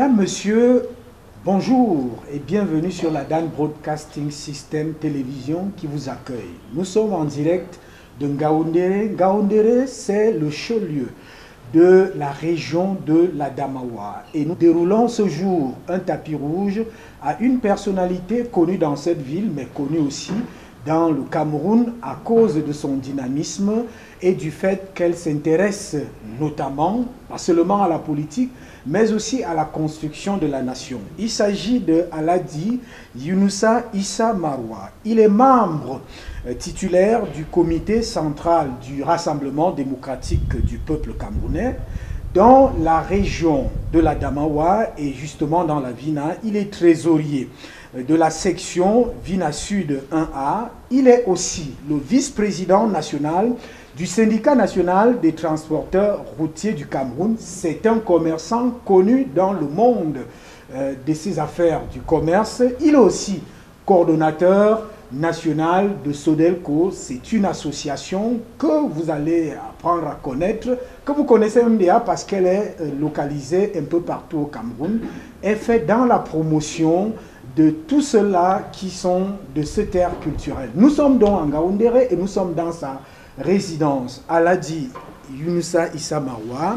Mesdames, Messieurs, bonjour et bienvenue sur la Dan Broadcasting System Télévision qui vous accueille. Nous sommes en direct de Ngaoundéré. Ngaoundéré, c'est le chef-lieu de la région de l'Adamawa. Et nous déroulons ce jour un tapis rouge à une personnalité connue dans cette ville, mais connue aussi dans le Cameroun à cause de son dynamisme et du fait qu'elle s'intéresse notamment, pas seulement à la politique, mais aussi à la construction de la nation. Il s'agit de Aladi Yunusa Issa Maroua. Il est membre titulaire du comité central du Rassemblement démocratique du peuple camerounais. Dans la région de l'Adamawa et justement dans la Vina, il est trésorier de la section Vina Sud 1A. Il est aussi le vice-président national du syndicat national des transporteurs routiers du Cameroun. C'est un commerçant connu dans le monde de ses affaires du commerce. Il est aussi coordonnateur national de Sodelco. C'est une association que vous allez apprendre à connaître, que vous connaissez MDA parce qu'elle est localisée un peu partout au Cameroun. Elle fait dans la promotion de tous ceux-là qui sont de cette ère culturelle. Nous sommes donc en Ngaoundéré et nous sommes dans sa résidence Aladi Yunusa Issa Maroua.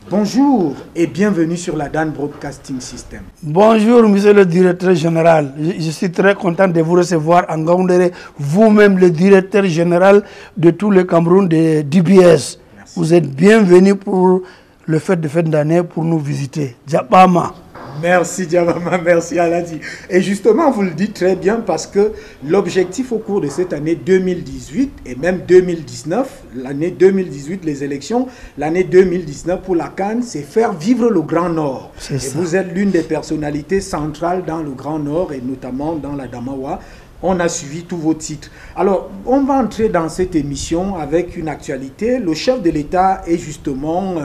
Bonjour et bienvenue sur la Dan Broadcasting System. Bonjour, monsieur le directeur général. Je suis très content de vous recevoir en Ngaoundéré, vous-même le directeur général de tout le Cameroun de DBS. Merci. Vous êtes bienvenu pour le fête de fin d'année pour nous visiter. Djabama. Merci Djabama, merci Aladi. Et justement, vous le dites très bien parce que l'objectif au cours de cette année 2018 et même 2019, l'année 2018, les élections, l'année 2019 pour la CAN, c'est faire vivre le Grand Nord. Et ça. Vous êtes l'une des personnalités centrales dans le Grand Nord et notamment dans l'Adamawa. On a suivi tous vos titres. Alors, on va entrer dans cette émission avec une actualité. Le chef de l'État est justement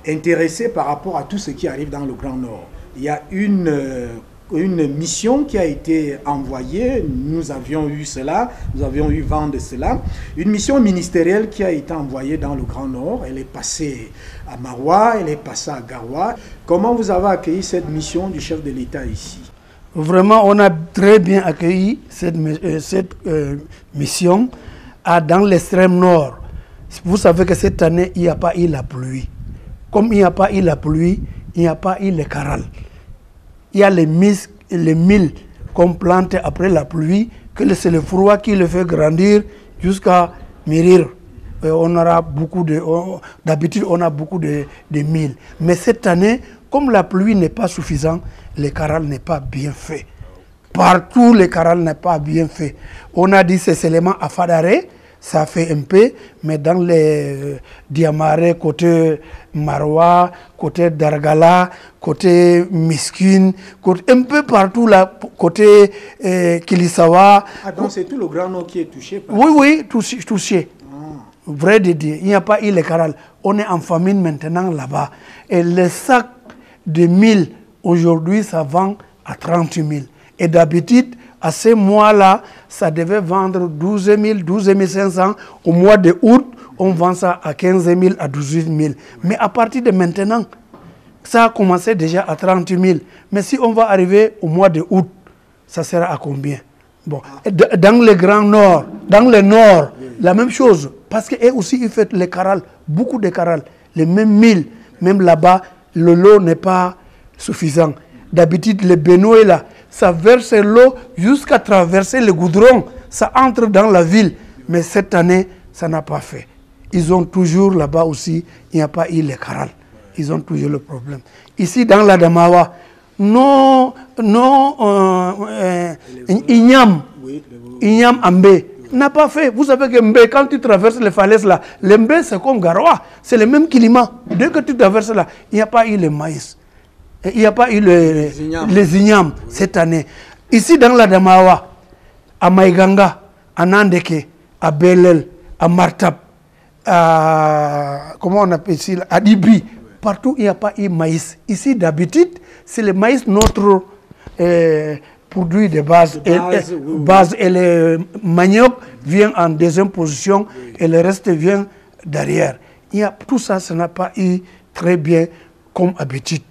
intéressé par rapport à tout ce qui arrive dans le Grand Nord. Il y a une mission qui a été envoyée, nous avions eu cela, nous avions eu vent de cela, une mission ministérielle qui a été envoyée dans le Grand Nord. Elle est passée à Maroua, elle est passée à Garoua. Comment vous avez accueilli cette mission du chef de l'État ici? Vraiment, on a très bien accueilli cette mission dans l'extrême nord. Vous savez que cette année, il n'y a pas eu la pluie. Comme il n'y a pas eu la pluie, il n'y a pas eu les carals. Il y a les milles qu'on plante après la pluie, que c'est le froid qui le fait grandir jusqu'à mûrir. On aura beaucoup d'habitude, on a beaucoup de milles. Mais cette année, comme la pluie n'est pas suffisante, le caral n'est pas bien fait. Partout, le caral n'est pas bien fait. On a dit ces éléments à Fadaré, ça fait un peu, mais dans les Diamaré, côté Maroua, côté Dargala, côté Miskine, un peu partout là, côté Kilisawa. Ah, donc c'est tout le Grand Nord qui est touché par... Oui, touché. Vrai de dire, il n'y a pas eu le caral. On est en famine maintenant là-bas. Et les sacs de 1000, aujourd'hui, ça vend à 30 000. Et d'habitude, à ces mois-là, ça devait vendre 12 000, 12 500. Au mois de août, on vend ça à 15 000, à 18 000. Mais à partir de maintenant, ça a commencé déjà à 30 000. Mais si on va arriver au mois de août, ça sera à combien? Bon. Dans le Grand Nord, dans le Nord, la même chose. Parce qu'eux aussi, ils font les carals, beaucoup de carals. Les mêmes milles, même là-bas, le lot n'est pas suffisant. D'habitude, le Benoît là, ça verse l'eau jusqu'à traverser le goudron. Ça entre dans la ville. Mais cette année, ça n'a pas fait. Ils ont toujours là-bas aussi, il n'y a pas eu les carals. Ils ont toujours le problème. Ici, dans l'Adamawa, Inyam Ambe n'a pas fait. Vous savez que Mbe, quand tu traverses les falaises là, le Mbe c'est comme Garoua. C'est le même climat. Dès que tu traverses là, il n'y a pas eu le maïs. Il n'y a pas eu les ignames cette année. Ici dans l'Adamawa, à Maïganga, à Nandeke, à Belel, à Martap, comment on appelle ici, à Dibi, partout il n'y a pas eu maïs. Ici d'habitude, c'est le maïs notre produit de base. Et le manioc vient en deuxième position et le reste vient derrière. Tout ça, ça n'a pas eu très bien comme habitude.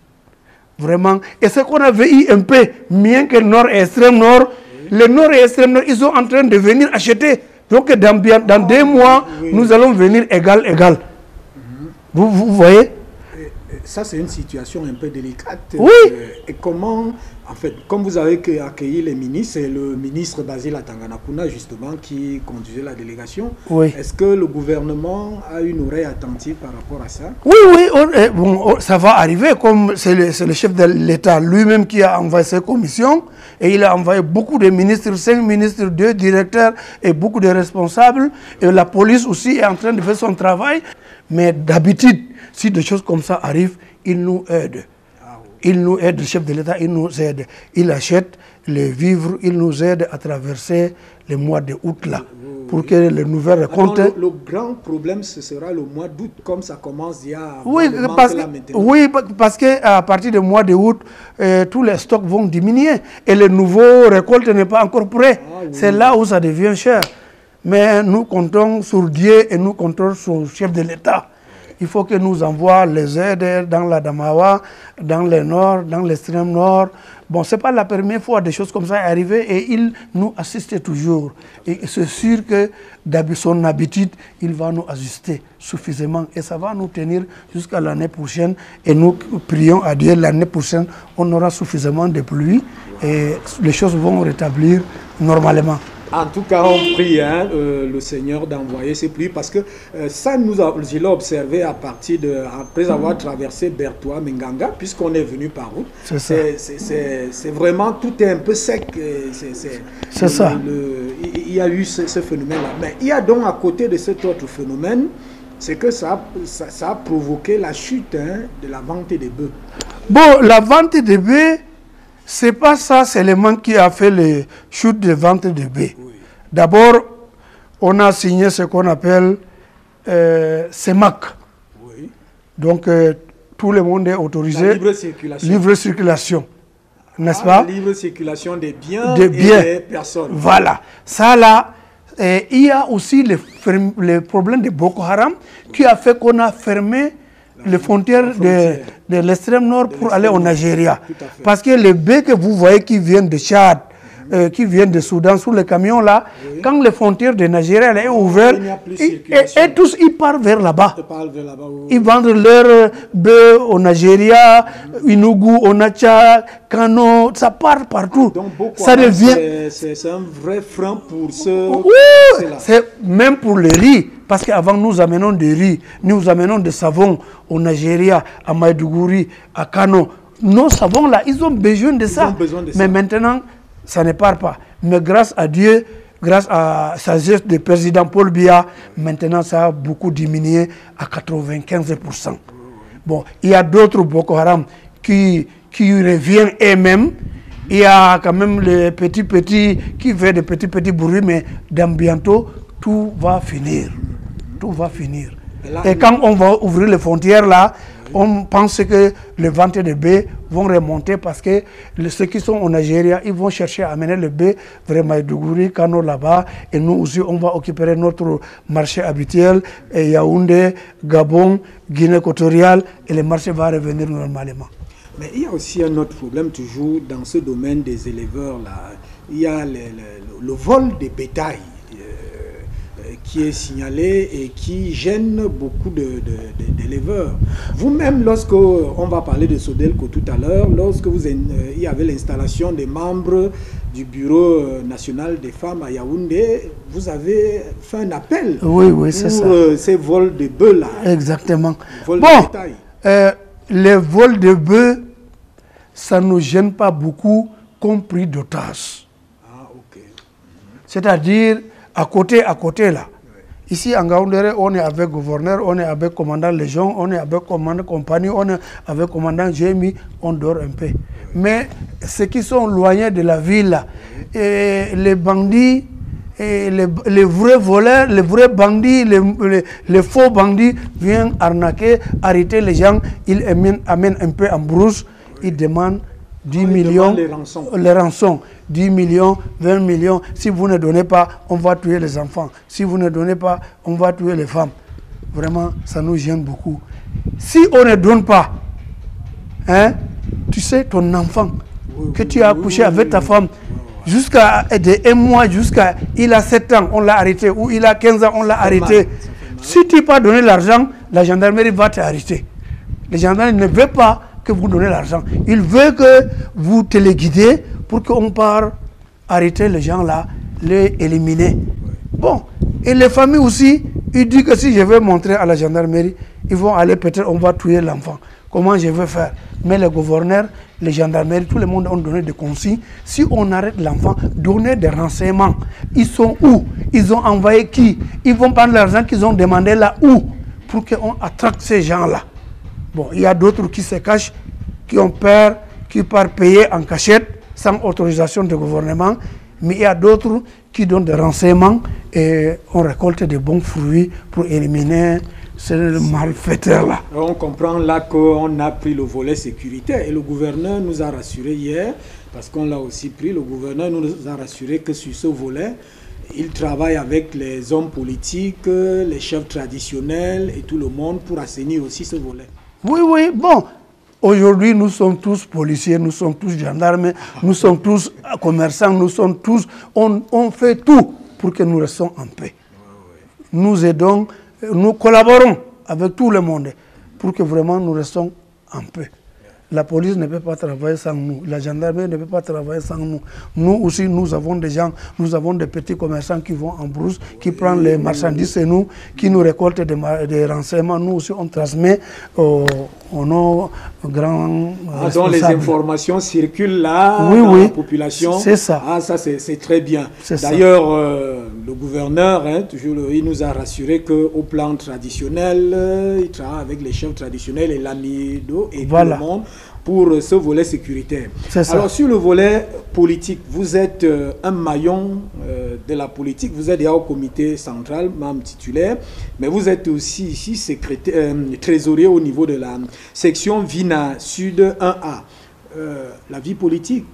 Vraiment. Et ce qu'on avait eu un peu, bien que nord et extrême nord, le nord et extrême nord, ils sont en train de venir acheter. Donc dans 2 mois, nous allons venir égal. Vous voyez? Ça, c'est une situation un peu délicate. Oui. Et comment, en fait, comme vous avez accueilli les ministres, c'est le ministre Basile Atanganakuna, justement, qui conduisait la délégation. Oui. Est-ce que le gouvernement a une oreille attentive par rapport à ça? Oui, bon, ça va arriver, comme c'est le chef de l'État lui-même qui a envoyé ses commissions, et il a envoyé beaucoup de ministres, 5 ministres, 2 directeurs et beaucoup de responsables, et la police aussi est en train de faire son travail, mais d'habitude, si des choses comme ça arrivent, il nous aide. Il nous aide, le chef de l'État, il nous aide. Il achète les vivres, il nous aide à traverser le mois d'août là, pour que les nouvelles récoltes... Le grand problème, ce sera le mois d'août, comme ça commence il y a... parce qu'à partir du mois d'août, tous les stocks vont diminuer et les nouveaux récoltes n'est pas encore prêt. C'est là où ça devient cher. Mais nous comptons sur Dieu et nous comptons sur le chef de l'État. Il faut que nous envoie les aides dans la Damawa, dans le nord, dans l'extrême nord. Bon, ce n'est pas la première fois que des choses comme ça sont arrivées et il nous assiste toujours. Et c'est sûr que son habitude, il va nous ajuster suffisamment et ça va nous tenir jusqu'à l'année prochaine. Et nous prions à Dieu, l'année prochaine, on aura suffisamment de pluie et les choses vont rétablir normalement. En tout cas, on prie le Seigneur d'envoyer ces pluies parce que ça, je l'ai observé après avoir traversé Bertoua, Menganga, puisqu'on est venu par route. C'est vraiment, tout est un peu sec. C'est ça. Il y a eu ce phénomène-là. Mais il y a donc à côté de cet autre phénomène, c'est que ça a provoqué la chute de la vente des bœufs. Bon, la vente des bœufs, c'est pas ça seulement qui a fait les chutes de vente de bœufs. Oui. D'abord, on a signé ce qu'on appelle CEMAC. Oui. Donc, tout le monde est autorisé. La libre circulation. Libre circulation. N'est-ce pas? La libre circulation des biens et des personnes. Voilà. Ça là, il y a aussi le problème de Boko Haram qui a fait qu'on a fermé les frontières de l'extrême nord pour aller au Nigeria. Parce que les bœufs que vous voyez qui viennent de Tchad, qui viennent de Soudan, sous les camions là, quand les frontières de Nigeria sont ouvertes, et tous ils partent vers là-bas. Ils vendent leurs bœufs au Nigeria, Inugu, au Nacha, Kano, ça part partout. Donc, ça devient... C'est un vrai frein pour ceux... Oui, c'est même pour le riz. Parce qu'avant, nous amenons des riz, nous amenons des savons au Nigeria, à Maïdougouri, à Kano. Nos savons là, ils ont besoin de ça. Mais maintenant, ça ne part pas. Mais grâce à Dieu, grâce à la sagesse du président Paul Biya, maintenant ça a beaucoup diminué à 95%. Bon, il y a d'autres Boko Haram qui reviennent eux-mêmes. Il y a quand même les petits qui font des petits bruits, mais dans bientôt, tout va finir. Tout va finir. Et quand on va ouvrir les frontières là, on pense que les ventes de bœufs vont remonter parce que ceux qui sont au Nigeria, ils vont chercher à amener le bœuf vers Maïdougouri, Kano là-bas. Et nous aussi, on va occuper notre marché habituel, et Yaoundé, Gabon, Guinée équatoriale, et le marché va revenir normalement. Mais il y a aussi un autre problème toujours dans ce domaine des éleveurs là. Il y a le vol des bétails qui est signalé et qui gêne beaucoup d'éleveurs. Vous-même, lorsque on va parler de Sodelco tout à l'heure, lorsque il y avait l'installation des membres du Bureau national des femmes à Yaoundé, vous avez fait un appel pour ces vols de bœufs là. Exactement. Vols de bétail. Les vols de bœufs, ça ne nous gêne pas beaucoup, compris d'otages. Ah, ok. C'est-à-dire, à côté là. Ici, en Gaoundéré, on est avec le gouverneur, on est avec le commandant Légion, on est avec le commandant compagnie, on est avec le commandant Jémi, on dort un peu. Mais ceux qui sont loin de la ville, les bandits, et les vrais voleurs, les vrais bandits, les faux bandits viennent arnaquer, arrêter les gens, ils amènent un peu en brousse, ils demandent 10 millions, les rançons, 10 millions, 20 millions. Si vous ne donnez pas, on va tuer les enfants. Si vous ne donnez pas, on va tuer les femmes. Vraiment, ça nous gêne beaucoup. Si on ne donne pas, tu sais, ton enfant que tu as accouché avec ta femme, jusqu'à un mois, jusqu'à il a 7 ans, on l'a arrêté, ou il a 15 ans, on l'a arrêté. Si tu n'as pas donné l'argent, la gendarmerie va t'arrêter. Les gendarmes ne veulent pas que vous donnez l'argent. Ils veulent que vous téléguidez pour qu'on parte arrêter les gens là, les éliminer. Bon, et les familles aussi, ils disent que si je vais montrer à la gendarmerie, ils vont aller peut-être, on va tuer l'enfant. Comment je vais faire? Mais les gouverneurs, les gendarmeries, tout le monde ont donné des consignes. Si on arrête l'enfant, donner des renseignements. Ils sont où? Ils ont envoyé qui? Ils vont prendre l'argent qu'ils ont demandé là où? Pour qu'on attrape ces gens-là. Bon, il y a d'autres qui se cachent, qui ont peur, qui partent payer en cachette, sans autorisation du gouvernement. Mais il y a d'autres qui donnent des renseignements et on récolte des bons fruits pour éliminer ces malfaiteurs-là. On comprend là qu'on a pris le volet sécuritaire et le gouverneur nous a rassuré hier, parce qu'on l'a aussi pris, le gouverneur nous a rassuré que sur ce volet, il travaille avec les hommes politiques, les chefs traditionnels et tout le monde pour assainir aussi ce volet. Oui, oui, bon. Aujourd'hui, nous sommes tous policiers, nous sommes tous gendarmes, nous sommes tous commerçants, nous sommes tous... On fait tout pour que nous restions en paix. Nous aidons, nous collaborons avec tout le monde pour que vraiment nous restions en paix. La police ne peut pas travailler sans nous, la gendarmerie ne peut pas travailler sans nous. Nous aussi, nous avons des gens, nous avons des petits commerçants qui vont en brousse, qui prennent les marchandises chez nous, qui nous récoltent des renseignements. Nous aussi, on transmet aux nos grands responsables. Donc les informations circulent là, oui, dans oui, la population. C'est ça. Ah, ça c'est très bien. D'ailleurs, le gouverneur, toujours, il nous a rassuré qu'au plan traditionnel, il travaille avec les chefs traditionnels et l'amido et tout le monde pour ce volet sécuritaire. Alors sur le volet politique, vous êtes un maillon de la politique, vous êtes déjà au comité central, membre titulaire, mais vous êtes aussi ici secrétaire, trésorier au niveau de la section Vina Sud 1A. La vie politique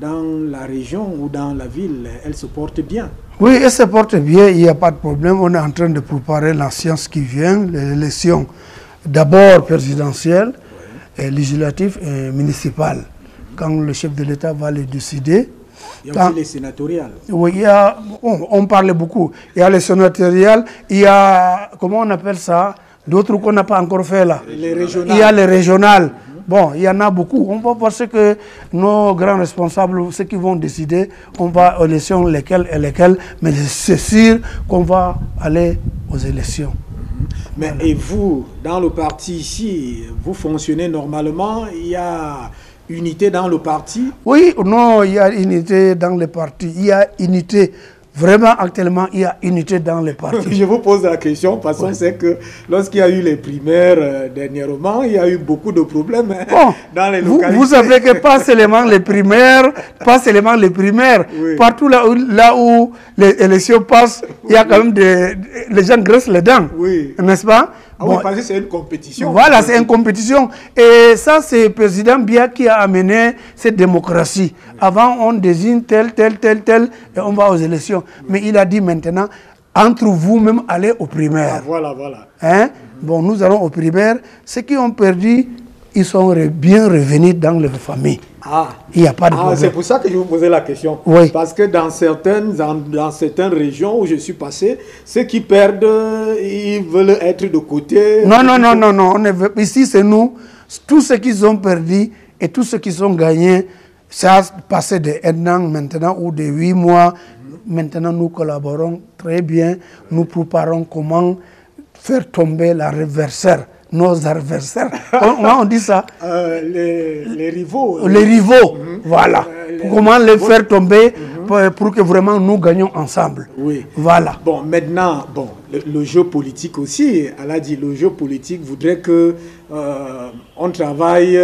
dans la région ou dans la ville, elle se porte bien. Oui, elle se porte bien, il n'y a pas de problème. On est en train de préparer la séance qui vient, les élections d'abord présidentielles, et législatives et municipales. Quand le chef de l'État va les décider. Il y a aussi les sénatoriales. Oui, il y a, on parle beaucoup. Il y a les sénatoriales, il y a, comment on appelle ça, d'autres qu'on n'a pas encore fait là. Les régionales. Il y a les régionales. Bon, il y en a beaucoup. On va voir ce que nos grands responsables, ceux qui vont décider, on va aux élections lesquelles et lesquelles, mais c'est sûr qu'on va aller aux élections. Mais et vous, dans le parti ici, vous fonctionnez normalement? Il y a unité dans le parti? Oui, non, il y a unité dans le parti. Il y a unité. Vraiment, actuellement, il y a unité dans les partis. Je vous pose la question parce qu'on sait que lorsqu'il y a eu les primaires dernièrement, il y a eu beaucoup de problèmes dans les localités. Vous savez que pas seulement les primaires, oui. Partout là où les élections passent, il y a quand même les gens graissent les dents, oui. N'est-ce pas? Oui, parce que c'est une compétition. Voilà, c'est une compétition. Et ça, c'est le président Biya qui a amené cette démocratie. Avant, on désigne tel, et on va aux élections. Mais il a dit maintenant, entre vous-même, allez aux primaires. Ah, voilà, voilà. Hein? Bon, nous allons aux primaires. Ceux qui ont perdu, ils sont bien revenus dans leurs familles. Ah, il n'y a pas de problème. C'est pour ça que je vous posais la question. Oui. Parce que dans certaines régions où je suis passé, ceux qui perdent, ils veulent être de côté. Non. Ici, c'est nous. Tous ceux qui ont perdu et tous ceux qui ont gagné, ça a passé de 1 an maintenant ou de 8 mois. Maintenant, nous collaborons très bien. Nous préparons comment faire tomber l'adversaire. Nos adversaires. Comment on dit ça? Les rivaux. Les rivaux, voilà. Comment les faire tomber pour que vraiment nous gagnions ensemble. Oui. Voilà. Bon, maintenant, le jeu politique aussi, elle a dit, le jeu politique voudrait que on travaille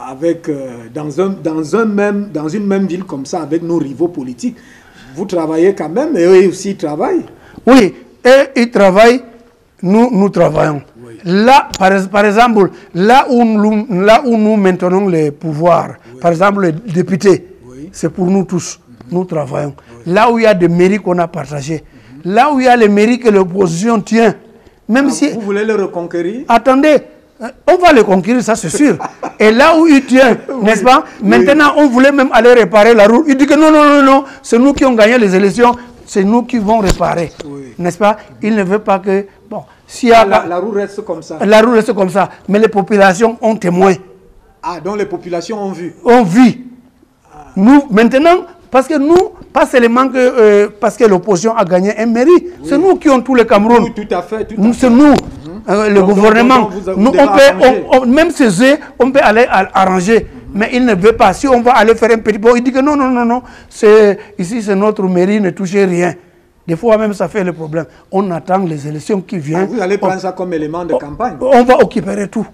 avec, dans une même ville comme ça, avec nos rivaux politiques. Vous travaillez quand même, et eux aussi ils travaillent. Oui, et ils travaillent, nous travaillons. Oui. Là, par exemple, là où nous maintenons les pouvoirs, par exemple les députés, c'est pour nous tous, nous travaillons. Là où il y a des mairies qu'on a partagées, là où il y a les mairies que l'opposition tient, même si... Vous voulez les reconquérir? Attendez, On va le conquérir, ça c'est sûr. Et là où il tient, n'est-ce pas? Maintenant, on voulait même aller réparer la route. Il dit que non, non, non, non, c'est nous qui avons gagné les élections, c'est nous qui vont réparer. N'est-ce pas? Il ne veut pas que... Bon, s'il y a... La roue reste comme ça. La roue reste comme ça. Mais les populations ont témoin. Ah, donc les populations ont vu. On vit. Nous, maintenant, parce que nous, pas seulement que parce que l'opposition a gagné un mairie, c'est nous qui avons tout le Cameroun. Oui, tout à fait. C'est nous, le gouvernement. Nous, même ces œufs, on peut aller arranger. Mais il ne veut pas. Si on va aller faire un petit peu, il dit que non, non, non, non. Ici, c'est notre mairie, ne touchez rien. Des fois même, ça fait le problème. On attend les élections qui viennent. Vous allez prendre ça comme élément de campagne. On va occuper tout.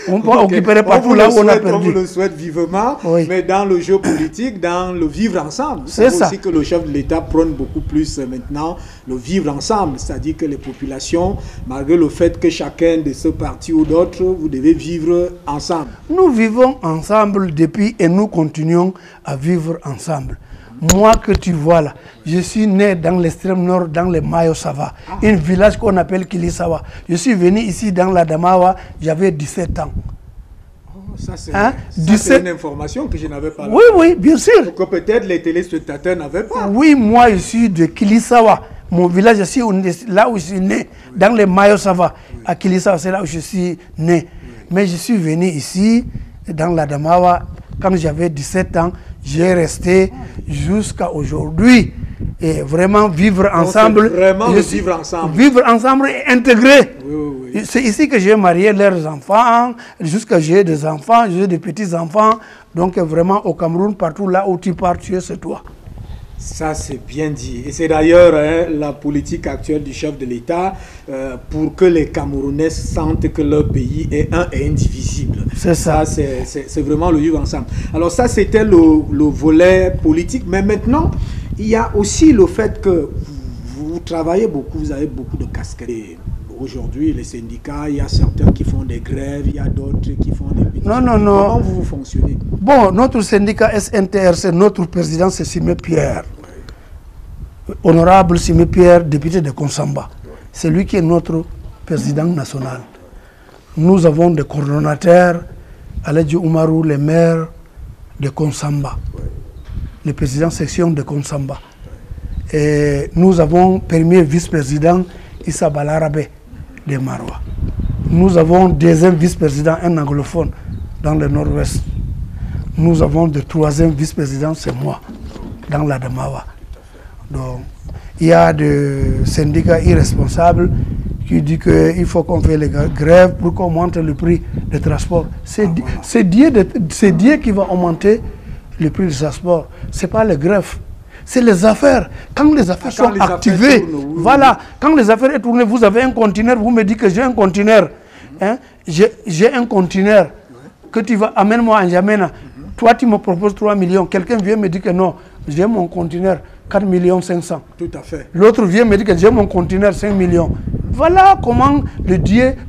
On va occuper partout là où on a perdu. On vous le souhaite vivement, mais dans le jeu politique, dans le vivre ensemble. C'est ça. Aussi que le chef de l'État prône beaucoup plus maintenant le vivre ensemble. C'est-à-dire que les populations, malgré le fait que chacun de ce parti ou d'autres, vous devez vivre ensemble. Nous vivons ensemble depuis et nous continuons à vivre ensemble. Moi que tu vois là, je suis né dans l'extrême nord, dans le Mayo-Sava, un village qu'on appelle Kilisawa. Je suis venu ici dans la Damawa, j'avais 17 ans. Oh, ça c'est une information que je n'avais pas. Oui, oui, bien sûr. Que peut-être les téléspectateurs n'avaient pas. Oui, moi je suis de Kilisawa. Mon village ici, là où je suis né, dans le Mayo-Sava, à Kilisawa, c'est là où je suis né. Mais je suis venu ici, dans la Damawa, quand j'avais 17 ans. J'ai resté jusqu'à aujourd'hui. Et vraiment vivre ensemble. Vraiment vivre ensemble. Vivre ensemble et intégrer. Oui, oui. C'est ici que j'ai marié leurs enfants, jusqu'à j'ai des enfants, j'ai des petits-enfants. Donc vraiment au Cameroun, partout là où tu pars, tu es chez toi. Ça, c'est bien dit. Et c'est d'ailleurs la politique actuelle du chef de l'État pour que les Camerounais sentent que leur pays est un et indivisible. C'est ça. C'est vraiment le vivre ensemble. Alors ça, c'était le volet politique. Mais maintenant, il y a aussi le fait que vous travaillez beaucoup, vous avez beaucoup de casquettes. Aujourd'hui, les syndicats, il y a certains qui font des grèves, il y a d'autres qui font des pétitions. Non, non, non. Comment vous fonctionnez? Bon, notre syndicat SNTRC, notre président, c'est Simé Pierre. Honorable Simé Pierre, député de Konsamba. C'est lui qui est notre président national. Nous avons des coordonnateurs, Aladji Oumarou, le maire de Konsamba, le président section de Konsamba. Et nous avons premier vice-président Issa Balarabe de Maroua. Nous avons deuxième vice-président, un anglophone, dans le nord-ouest. Nous avons le troisième vice-président, c'est moi, dans la Damawa. Donc, il y a des syndicats irresponsables qui disent qu'il faut qu'on fasse les grèves pour qu'on monte le prix de transport. C'est Dieu qui va augmenter le prix du transport. Ce n'est pas les grèves. C'est les affaires. Quand les affaires sont activées, voilà, quand les affaires sont tournées, vous avez un conteneur, vous me dites que j'ai un conteneur. Hein? J'ai un conteneur que tu vas, amène-moi en Jamena. Toi, tu me proposes 3 millions. Quelqu'un vient me dire que non, j'ai mon conteneur, 4 millions 500. Tout à fait. L'autre vient me dire que j'ai mon conteneur, 5 millions. Voilà comment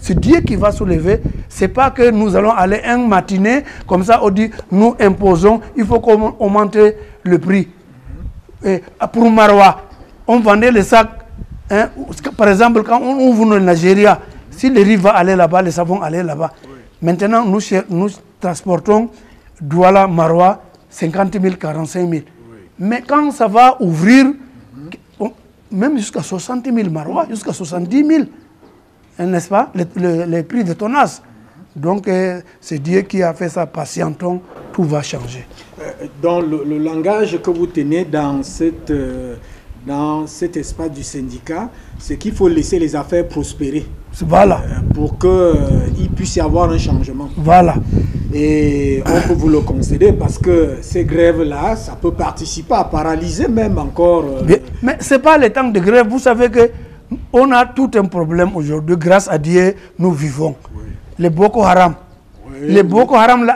c'est Dieu qui va soulever. Ce n'est pas que nous allons aller un matinée, comme ça on dit, nous imposons, il faut qu'on augmente le prix. Et pour Maroua, on vendait les sacs. Hein, par exemple, quand on ouvre le Nigeria, si le riz va aller là-bas, les savons aller là-bas. Oui. Maintenant, nous transportons Douala, Maroua, 50 000, 45 000. Oui. Mais quand ça va ouvrir, même jusqu'à 60 000 Maroua, jusqu'à 70 000, n'est-ce pas, les prix de tonnage. Donc, c'est Dieu qui a fait ça, patientons, tout va changer. Dans le langage que vous tenez dans cet espace du syndicat, c'est qu'il faut laisser les affaires prospérer. Voilà. Pour qu'il puisse y avoir un changement. Voilà. Et on peut vous le concéder parce que ces grèves-là, ça peut participer à paralyser même encore. Mais ce n'est pas le temps de grève. Vous savez qu'on a tout un problème aujourd'hui. Grâce à Dieu, nous vivons. Oui. Les Boko Haram. Oui, les Boko Haram,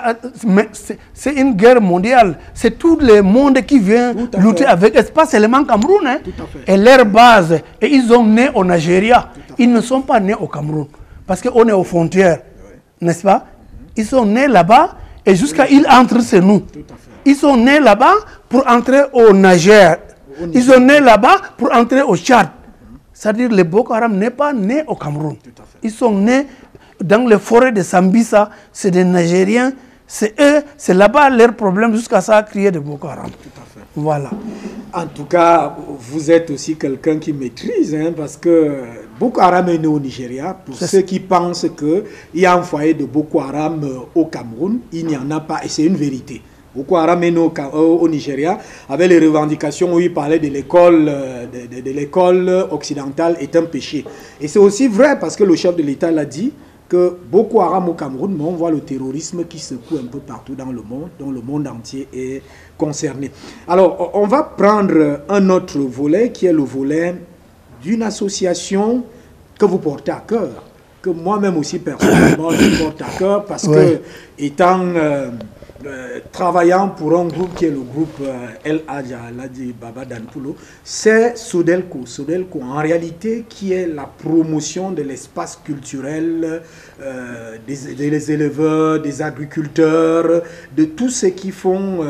c'est une guerre mondiale. C'est tout le monde qui vient lutter avec. Ce n'est pas seulement Cameroun. Hein. Et leur base, et ils sont nés au Nigeria. Ils ne sont pas nés au Cameroun. Parce qu'on est aux frontières. Oui. N'est-ce pas? Ils sont nés là-bas et jusqu'à ils entrent chez nous. Ils sont nés là-bas pour entrer au Niger. Ils sont nés là-bas pour entrer au Tchad. C'est-à-dire que le Boko Haram n'est pas né au Cameroun. Ils sont nés dans les forêts de Sambisa, c'est des Nigériens, c'est eux, c'est là-bas leur problème jusqu'à ça a créé de Boko Haram. Tout à fait. Voilà. En tout cas, vous êtes aussi quelqu'un qui maîtrise, hein, parce que Boko Haram est né au Nigeria. Pour ceux qui pensent qu'il y a un foyer de Boko Haram au Cameroun, il n'y en a pas, et c'est une vérité. Boko Haram est né au Nigeria, avec les revendications où il parlait de l'école occidentale est un péché. Et c'est aussi vrai parce que le chef de l'État l'a dit, que Boko Haram au Cameroun, mais on voit le terrorisme qui secoue un peu partout dans le monde, dont le monde entier est concerné. Alors, on va prendre un autre volet qui est le volet d'une association que vous portez à cœur, que moi-même aussi personnellement je porte à cœur parce que étant travaillant pour un groupe qui est le groupe El Hadj Aladji Baba Danpulo, c'est Sodelco. Sodelco, en réalité, qui est la promotion de l'espace culturel des éleveurs, des agriculteurs, de tous ceux qui font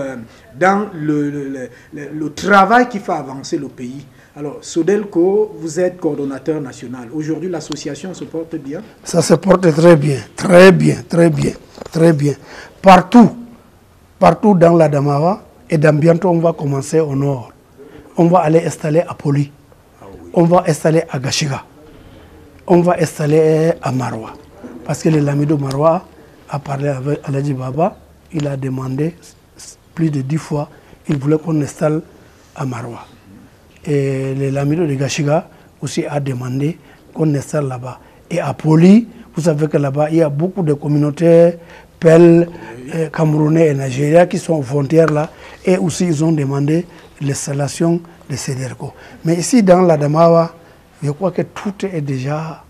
dans le travail qui fait avancer le pays. Alors, Sodelco, vous êtes coordonnateur national. Aujourd'hui, l'association se porte bien? Ça se porte très bien, très bien, très bien, très bien. Partout dans la Damawa, et dans bientôt on va commencer au nord. On va aller installer à Poli, on va installer à Gashiga, on va installer à Marwa. Parce que le Lamido Marwa a parlé avec Aladji Baba, il a demandé plus de 10 fois, il voulait qu'on installe à Marwa. Et le Lamido de Gashiga aussi a demandé qu'on installe là-bas. Et à Poli, vous savez que là-bas, il y a beaucoup de communautés Pelle, Camerounais et Nigeria qui sont aux frontières là. Et aussi, ils ont demandé l'installation de Sodelco. Mais ici, dans la Damawa, je crois que tout est déjà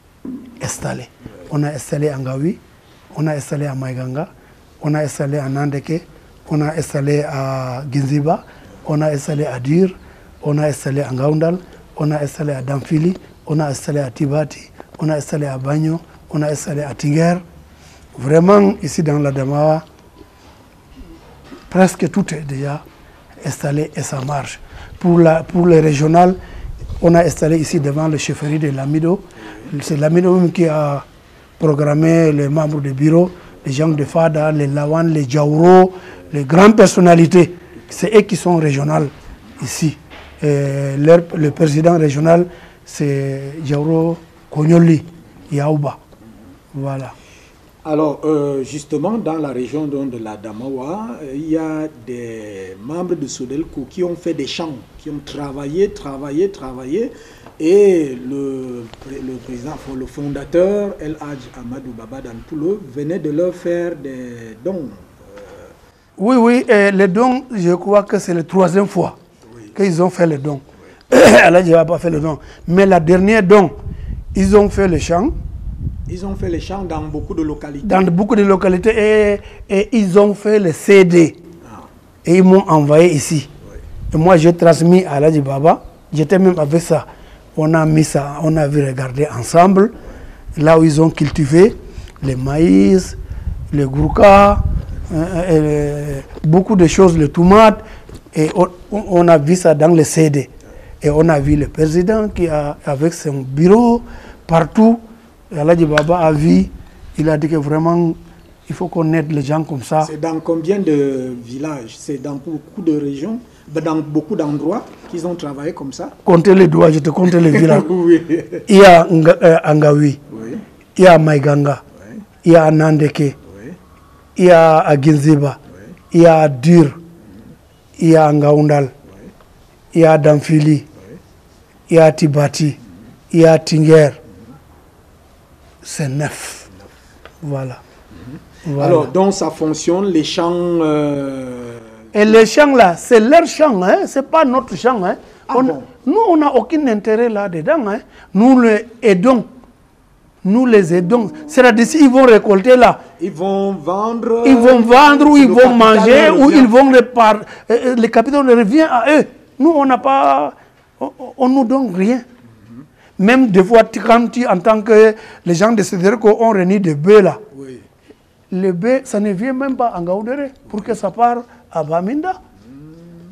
installé. On a installé à Ngawi, on a installé à Maïganga, on a installé à Nandeke, on a installé à Ginziba, on a installé à Dir, on a installé à Ngaoundal, on a installé à Damfili, on a installé à Tibati, on a installé à Bagno, on a installé à Tinger. Vraiment, ici dans la Damawa, presque tout est déjà installé et ça marche. Pour les régionales, on a installé ici devant le chefferie de Lamido. C'est Lamido même qui a programmé les membres du bureau, les gens de Fada, les Lawan, les Djaouro, les grandes personnalités. C'est eux qui sont régionales ici. Et le président régional, c'est Djaouro Konyoli Yaouba. Voilà. Alors, justement, dans la région de la Damawa, il y a des membres de Sodelco qui ont fait des champs, qui ont travaillé, et le président, le fondateur, El Hadj Amadou Baba Danpulo, venait de leur faire des dons. Oui, les dons, je crois que c'est la 3e fois qu'ils ont fait les dons. Allah n'a pas fait les dons. Mais la dernière don, ils ont fait les champs. Ils ont fait les champs dans beaucoup de localités. Dans beaucoup de localités et ils ont fait les CD. Et ils m'ont envoyé ici. Oui. Et moi, j'ai transmis à Aladji Baba. J'étais même avec ça. On a mis ça, on a vu regarder ensemble. Là où ils ont cultivé les maïs, les groukas, beaucoup de choses, les tomates. Et on a vu ça dans les CD. Et on a vu le président qui a, avec son bureau, partout. Aladji Baba a vu, il a dit que vraiment, il faut qu'on aide les gens comme ça. C'est dans combien de villages? C'est dans beaucoup de régions, dans beaucoup d'endroits qu'ils ont travaillé comme ça? Comptez les doigts, je te compte les villages. Oui. Il y a Ngawi, oui. Il y a Maïganga, oui. Il y a Nandeke, oui. Il y a Ginziba, oui. Il y a Dur, il y a Ngaoundal, oui. Il y a Damfili, oui. Il y a Tibati, il y a Tinger. C'est 9. Voilà. Voilà. Alors, donc ça fonctionne, les champs... Et les champs là, c'est leur champ, hein? Ce n'est pas notre champ. Hein? Bon. Nous, on n'a aucun intérêt là-dedans. Hein? Nous les aidons. Nous les aidons. C'est-à-dire ils vont récolter là. Ils vont vendre. Ils vont vendre ou ils vont manger ou ils vont réparer. Le capital revient à eux. Nous, on n'a pas... On ne nous donne rien. Même des fois, quand tu entends que les gens de Sodelco ont réuni des bœufs là, oui. Les bœufs, ça ne vient même pas en Ngaoundéré pour que ça parte à Baminda.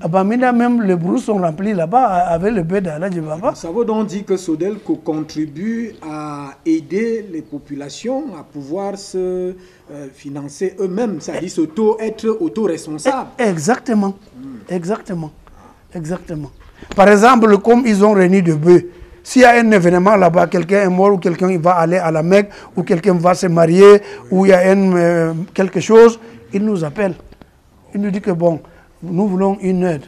À Bamida, même les brousses sont remplies là-bas avec le bébé d'Aladji Baba. Ça veut donc dire que Sodelco contribue à aider les populations à pouvoir se financer eux-mêmes, c'est-à-dire être auto-responsables. Exactement. Exactement. Exactement. Par exemple, comme ils ont réuni de bœufs, s'il y a un événement là-bas, quelqu'un est mort ou quelqu'un va aller à la Mecque ou quelqu'un va se marier ou il y a quelque chose, il nous appelle. Il nous dit que bon, nous voulons une aide.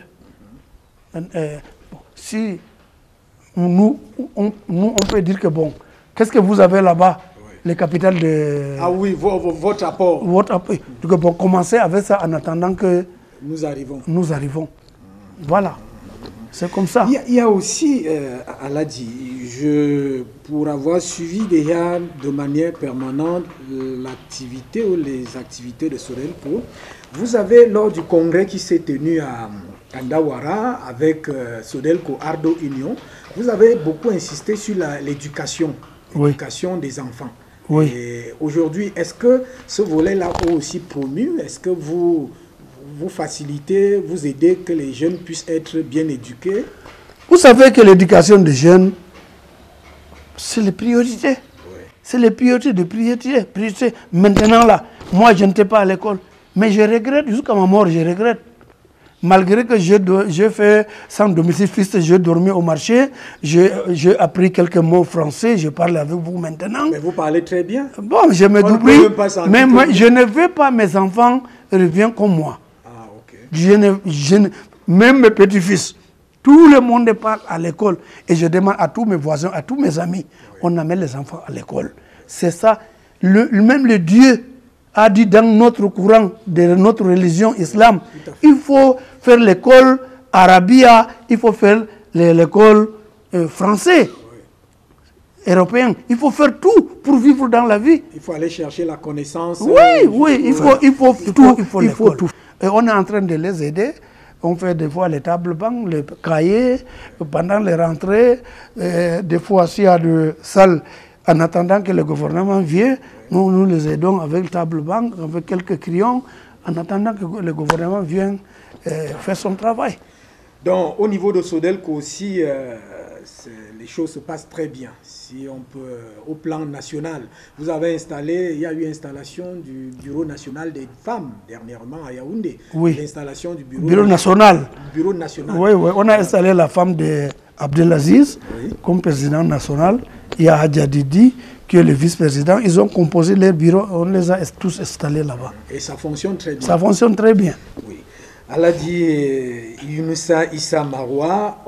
Si nous, on peut dire que bon, qu'est-ce que vous avez là-bas, les capitales de... Ah oui, votre apport. Votre apport. Donc bon, commencez avec ça en attendant que nous arrivons. Nous arrivons. Voilà. C'est comme ça. Il y a aussi, Aladji, pour avoir suivi déjà de manière permanente l'activité ou les activités de Sodelco, vous avez, lors du congrès qui s'est tenu à Ndawara avec Sodelco Ardo Union, vous avez beaucoup insisté sur l'éducation, l'éducation des enfants. Oui. Et aujourd'hui, est-ce que ce volet-là est aussi promu? Est-ce que vous facilitez, vous aidez que les jeunes puissent être bien éduqués? Vous savez que l'éducation des jeunes, c'est les priorités. Oui. C'est les priorités de priorité. Maintenant là, moi je n'étais pas à l'école, mais je regrette, jusqu'à ma mort, je regrette. Malgré que j'ai fait sans domicile fixe, j'ai dormi au marché, j'ai appris quelques mots français, je parle avec vous maintenant. Mais vous parlez très bien. Bon, je me débrouille, mais moi, je ne veux pas mes enfants reviennent comme moi. Ah, ok. Même mes petits-fils, tout le monde parle à l'école. Et je demande à tous mes voisins, à tous mes amis, on amène les enfants à l'école. C'est ça. Même le Dieu a dit dans notre courant de notre religion islam, il faut faire l'école arabia, il faut faire l'école française, européenne. Il faut faire tout pour vivre dans la vie. Il faut aller chercher la connaissance. Oui, il faut tout. Et on est en train de les aider. On fait des fois les tables bancs, les cahiers, pendant les rentrées, des fois s'il y a de salles, en attendant que le gouvernement vienne, nous les aidons avec table banc, avec quelques crayons, en attendant que le gouvernement vienne faire son travail. Donc au niveau de Sodelco aussi, les choses se passent très bien. Si on peut, au plan national, vous avez installé, il y a eu installation du Bureau national des femmes dernièrement à Yaoundé. Oui. L'installation du Bureau national. Bureau national. Oui, on a installé la femme d'Abdelaziz comme président national. Il y a Hadja Didi qui est le vice-président. Ils ont composé leur bureau, on les a tous installés là-bas. Et ça fonctionne très bien. Ça fonctionne très bien. Oui. Aladji Yunusa Issa Maroua,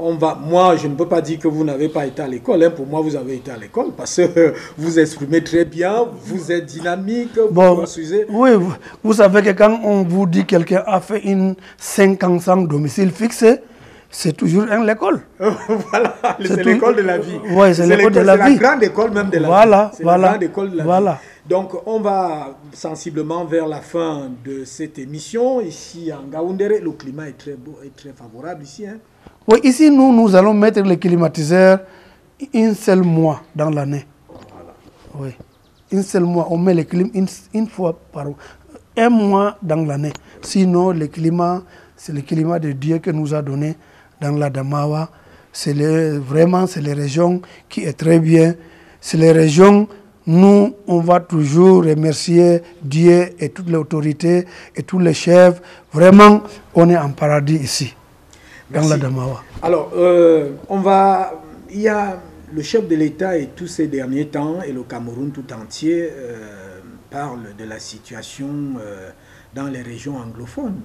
moi je ne peux pas dire que vous n'avez pas été à l'école, hein. Pour moi vous avez été à l'école parce que vous exprimez très bien, vous êtes dynamique, vous construisez. Oui, vous savez que quand on vous dit que quelqu'un a fait 5 ans sans domicile fixe, c'est toujours l'école. Voilà, c'est l'école de la vie. Oui, c'est l'école de la vie. C'est la grande école même de la vie. C'est la grande école de la vie. Donc on va sensiblement vers la fin de cette émission. Ici en Ngaoundéré, le climat est très beau et très favorable ici. Hein. Oui, ici nous allons mettre les climatiseurs un seul mois dans l'année. Voilà. Oui, un seul mois. On met les clim une fois par mois. Un mois dans l'année. Sinon, le climat, c'est le climat de Dieu que nous a donné dans la Damawa. C'est vraiment, c'est les régions qui est très bien. C'est les régions, nous, on va toujours remercier Dieu et toutes les autorités et tous les chefs. Vraiment, on est en paradis ici, dans la Damawa. Alors, il y a le chef de l'État et tous ces derniers temps, et le Cameroun tout entier, parle de la situation dans les régions anglophones.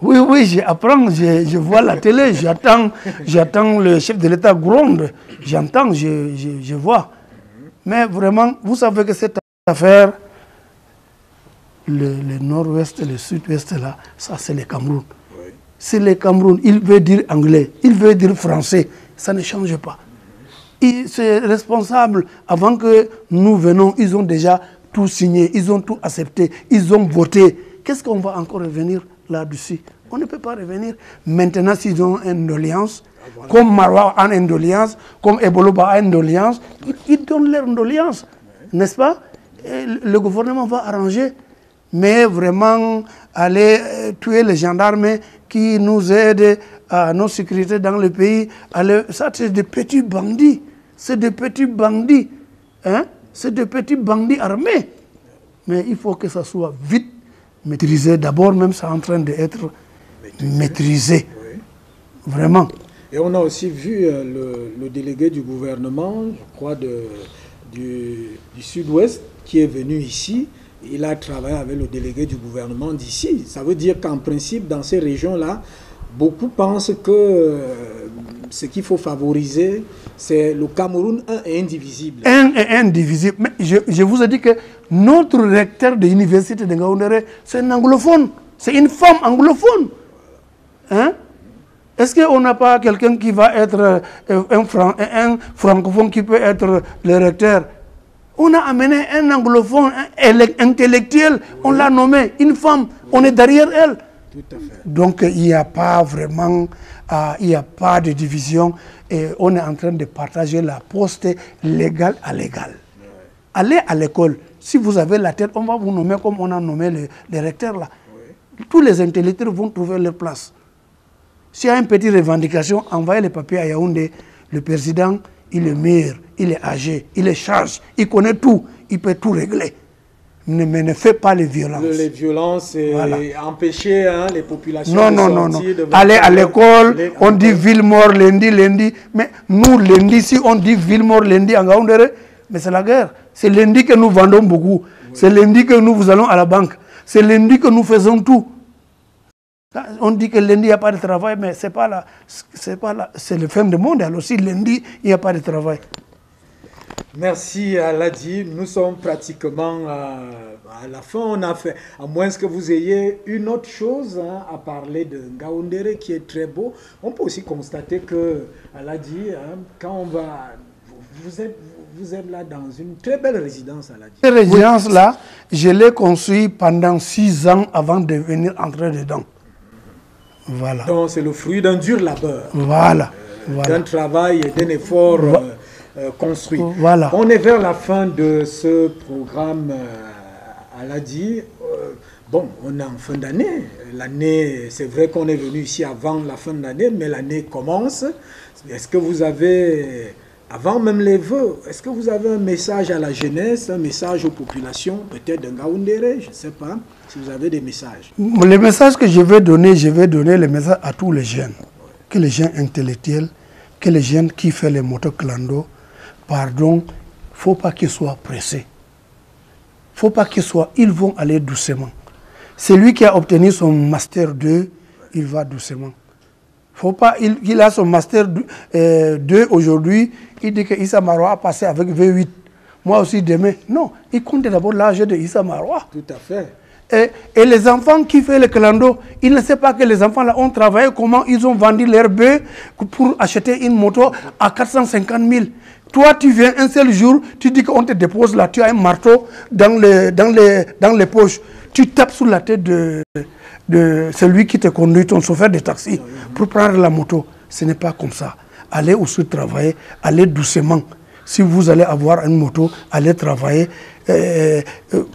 Oui, j'apprends, je vois la télé, j'attends le chef de l'État gronde, j'entends, je vois. Mais vraiment, vous savez que cette affaire, le nord-ouest et le sud-ouest, là, ça c'est le Cameroun. Oui. C'est le Cameroun, il veut dire anglais, il veut dire français, ça ne change pas. C'est responsable, avant que nous venons, ils ont déjà tout signé, ils ont tout accepté, ils ont voté. Qu'est-ce qu'on va encore revenir là-dessus? On ne peut pas revenir. Maintenant, s'ils ont une doléance, comme Maroua a une doléance, comme Eboloba a une doléance, ils donnent leur doléance, n'est-ce pas? Et le gouvernement va arranger. mais vraiment aller tuer les gendarmes qui nous aident à nos sécurités dans le pays. Ça, c'est des petits bandits. C'est des petits bandits. Hein? C'est des petits bandits armés. Mais il faut que ça soit vite maîtrisé. D'abord, même, c'est en train d'être maîtrisé. Oui. Vraiment. Et on a aussi vu le délégué du gouvernement, je crois, du Sud-Ouest, qui est venu ici. Il a travaillé avec le délégué du gouvernement d'ici. Ça veut dire qu'en principe, dans ces régions-là, beaucoup pensent que ce qu'il faut favoriser, c'est le Cameroun un et indivisible. Un et indivisible. Mais je vous ai dit que notre recteur de l'université de Ngaoundéré, c'est un anglophone. C'est une femme anglophone. Hein? Est-ce qu'on n'a pas quelqu'un qui va être un francophone qui peut être le recteur? On a amené un anglophone, un intellectuel, on l'a nommé, une femme, on est derrière elle. Tout à fait. Donc il n'y a pas vraiment, il n'y a pas de division et on est en train de partager la poste légale à légale. Ouais. Allez à l'école, si vous avez la tête, on va vous nommer comme on a nommé les recteurs là. Ouais. Tous les intellectuels vont trouver leur place. S'il y a une petite revendication, envoyez les papiers à Yaoundé. Le président, il est meilleur, il est âgé, il est charge, il connaît tout, il peut tout régler. Mais ne faites pas les violences. Les violences et voilà. Empêcher les populations non. Aller à l'école, on dit ville mort lundi. Mais nous, lundi, si on dit ville mort lundi en Ngaoundéré, mais c'est la guerre. C'est lundi que nous vendons beaucoup. Oui. C'est lundi que nous allons à la banque. C'est lundi que nous faisons tout. On dit que lundi, il n'y a pas de travail, mais c'est le fin du monde. Alors si lundi, il n'y a pas de travail. Merci Aladi. Nous sommes pratiquement à la fin. On a fait, à moins que vous ayez une autre chose à parler de Ngaoundéré qui est très beau. On peut aussi constater que Aladi, quand on va... Vous êtes là dans une très belle résidence, Aladi. Cette résidence-là, je l'ai construite pendant 6 ans avant de venir entrer dedans. Voilà. Donc c'est le fruit d'un dur labeur. Voilà. D'un travail et d'un effort construit. Voilà. On est vers la fin de ce programme, Aladi. Bon, on est en fin d'année. L'année, c'est vrai qu'on est venu ici avant la fin de l'année, mais l'année commence. Est-ce que vous avez, avant même les vœux, est-ce que vous avez un message à la jeunesse, un message aux populations, peut-être de Ngaoundéré, je ne sais pas, si vous avez des messages? Les messages que je vais donner les messages à tous les jeunes, que les jeunes intellectuels, que les jeunes qui font les motoclando, pardon, il ne faut pas qu'ils soient pressés. Il ne faut pas qu'ils soient, ils vont aller doucement. Celui qui a obtenu son Master 2, il va doucement. Faut pas, il a son Master 2 aujourd'hui, il dit que Issa Marois a passé avec V8. Moi aussi demain. Non, il compte d'abord l'âge de Issa Marois. Tout à fait. Et les enfants qui font le clando, ils ne savent pas que les enfants là ont travaillé, comment ils ont vendu leur bœuf pour acheter une moto à 450 000. Toi, tu viens un seul jour, tu dis qu'on te dépose là, tu as un marteau dans les poches. Tu tapes sur la tête de celui qui te conduit, ton chauffeur de taxi, pour prendre la moto. Ce n'est pas comme ça. Allez aussi travailler, allez doucement. Si vous allez avoir une moto, allez travailler,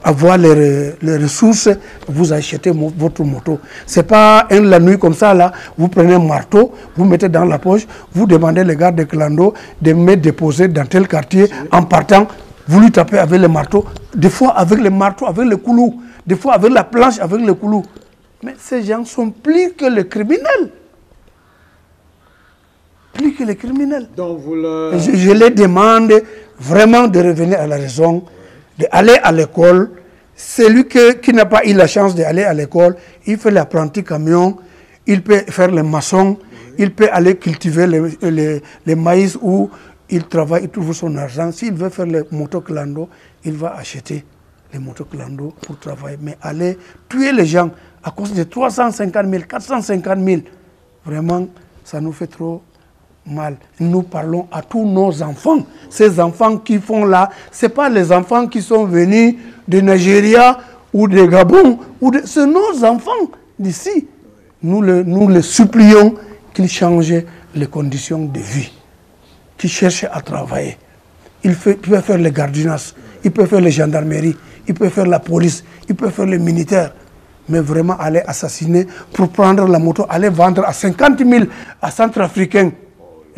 avoir les ressources, vous achetez votre moto. Ce n'est pas la nuit comme ça, là, vous prenez un marteau, vous mettez dans la poche, vous demandez les gars de clando de me déposer dans tel quartier. En partant, vous lui tapez avec le marteau, des fois avec le marteau, avec le coulou, des fois avec la planche, avec le coulou. Mais ces gens sont plus que les criminels. Plus que les criminels. Donc vous je les demande vraiment de revenir à la raison, d'aller à l'école. Celui qui n'a pas eu la chance d'aller à l'école, il fait l'apprenti camion, il peut faire le maçon, il peut aller cultiver les maïs ou il travaille, il trouve son argent. S'il veut faire le motoclando, il va acheter les motoclando pour travailler. Mais aller tuer les gens à cause de 350 000, 450 000, vraiment, ça nous fait trop mal. Nous parlons à tous nos enfants. Ces enfants qui font là, ce n'est pas les enfants qui sont venus de Nigeria ou de Gabon. C'est nos enfants d'ici. Nous les supplions qu'ils changent les conditions de vie, qu'ils cherchent à travailler. Il peut faire le gardiennage, il peut faire la gendarmerie, il peut faire la police, il peut faire les militaires. Mais vraiment aller assassiner pour prendre la moto, aller vendre à 50 000 à Centrafricains.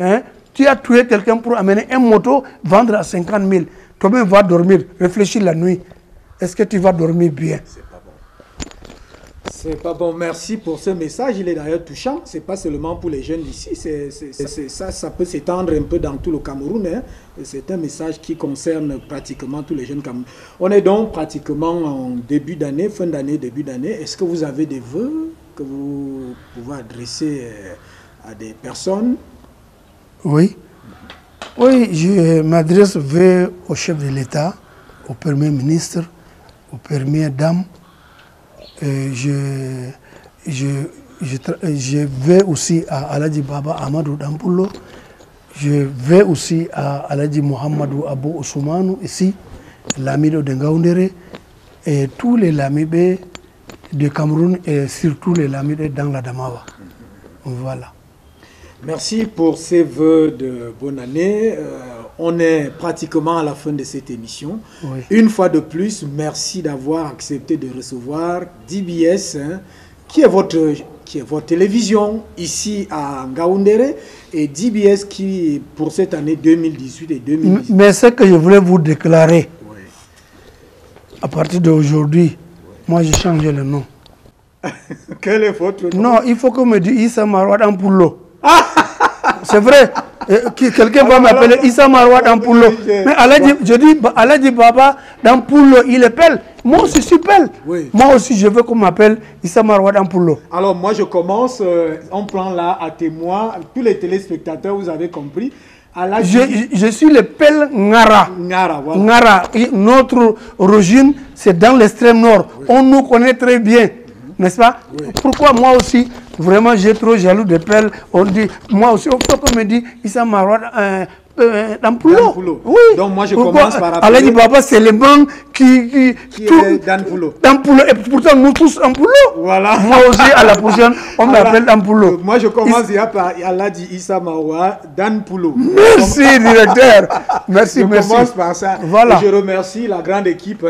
Hein? Tu as tué quelqu'un pour amener une moto, vendre à 50 000. Toi-même va dormir, réfléchis la nuit. Est-ce que tu vas dormir bien? C'est pas bon. C'est pas bon. Merci pour ce message. Il est d'ailleurs touchant. C'est pas seulement pour les jeunes d'ici. Ça peut s'étendre un peu dans tout le Cameroun. Hein. C'est un message qui concerne pratiquement tous les jeunes Camerounais. On est donc pratiquement en début d'année, fin d'année, début d'année. Est-ce que vous avez des vœux que vous pouvez adresser à des personnes? Oui. Oui, je m'adresse au chef de l'État, au Premier ministre, aux premières dames. Je vais aussi à Aladji Baba Amadou Dampulo. Je vais aussi à Aladji Mohamedou Abou Ousmane ici, l'amido de Ngaoundéré, et tous les lamibés du Cameroun et surtout les lamibés dans la Damawa. Voilà. Merci pour ces vœux de bonne année. On est pratiquement à la fin de cette émission. Oui. Une fois de plus, merci d'avoir accepté de recevoir DBS, hein, qui est votre télévision ici à Ngaoundéré, et DBS qui, pour cette année 2018 et 2019. Mais ce que je voulais vous déclarer, oui. À partir d'aujourd'hui, moi j'ai changé le nom. Quel est votre nom? Non, il faut qu'on me dise Issa Marouad Ampulo. C'est vrai. Quelqu'un va m'appeler Issa Marouad Dampulo. Mais je dis Aladji Baba Dampulo, il est pelle. Moi aussi, je suis pelle. Oui. Moi aussi, je veux qu'on m'appelle Issa Marouad Dampulo. Alors, moi, je commence. On prend là à témoin. Tous les téléspectateurs, vous avez compris. Je suis le pelle Ngara. Ngara, voilà. Ngara. Notre origine, c'est dans l'extrême nord. Oui. On nous connaît très bien. N'est-ce pas? Oui. Pourquoi moi aussi, vraiment, j'ai trop jaloux de pelle. On dit, moi aussi, on me dit, Issa Marouad Dampulo. Oui. Donc moi, je commence par appeler... Aladji Baba, c'est le banc qui est Dampulo. Dampulo. Et pourtant, nous tous Dampulo. Voilà. Moi aussi, à la prochaine, on m'appelle Dampulo. Moi, je commence par Aladji Issa Marouad Dampulo. Merci, directeur. Merci, merci. Je commence par ça. Voilà. Et je remercie la grande équipe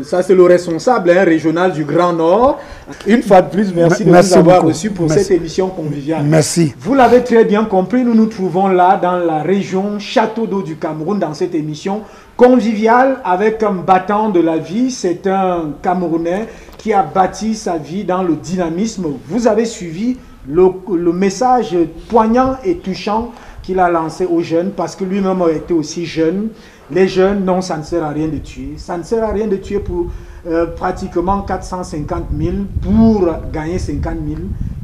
ça, c'est le responsable régional du Grand Nord. Une fois de plus, merci de nous avoir reçus pour cette émission conviviale. Merci. Vous l'avez très bien compris, nous nous trouvons là dans la région Château d'Eau du Cameroun, dans cette émission conviviale avec un battant de la vie. C'est un Camerounais qui a bâti sa vie dans le dynamisme. Vous avez suivi le message poignant et touchant qu'il a lancé aux jeunes, parce que lui-même a été aussi jeune. Les jeunes, non, ça ne sert à rien de tuer. Ça ne sert à rien de tuer pour pratiquement 450 000 pour gagner 50 000.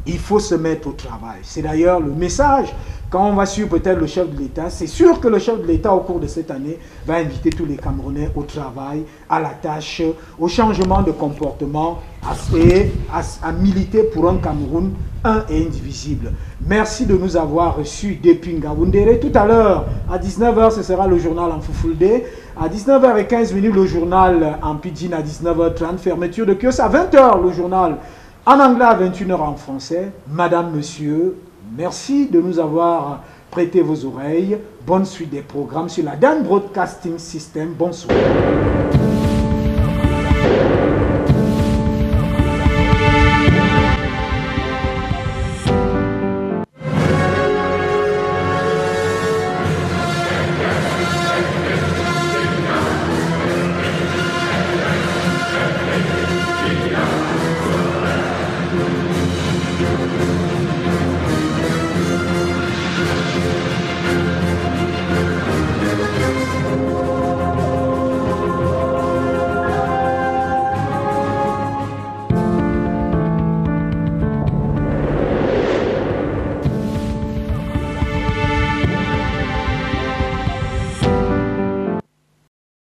Il faut se mettre au travail. C'est d'ailleurs le message. Quand on va suivre peut-être le chef de l'État, c'est sûr que le chef de l'État, au cours de cette année, va inviter tous les Camerounais au travail, à la tâche, au changement de comportement, à militer pour un Cameroun un et indivisible. Merci de nous avoir reçus depuis Ngaoundéré. Tout à l'heure, à 19 h, ce sera le journal en Foufoulde. À 19h15, le journal en Pidgin. À 19h30, fermeture de kiosque. À 20 h, le journal en anglais. À 21 h en français. Madame, monsieur, merci de nous avoir prêté vos oreilles. Bonne suite des programmes sur la Dan Broadcasting System. Bonsoir.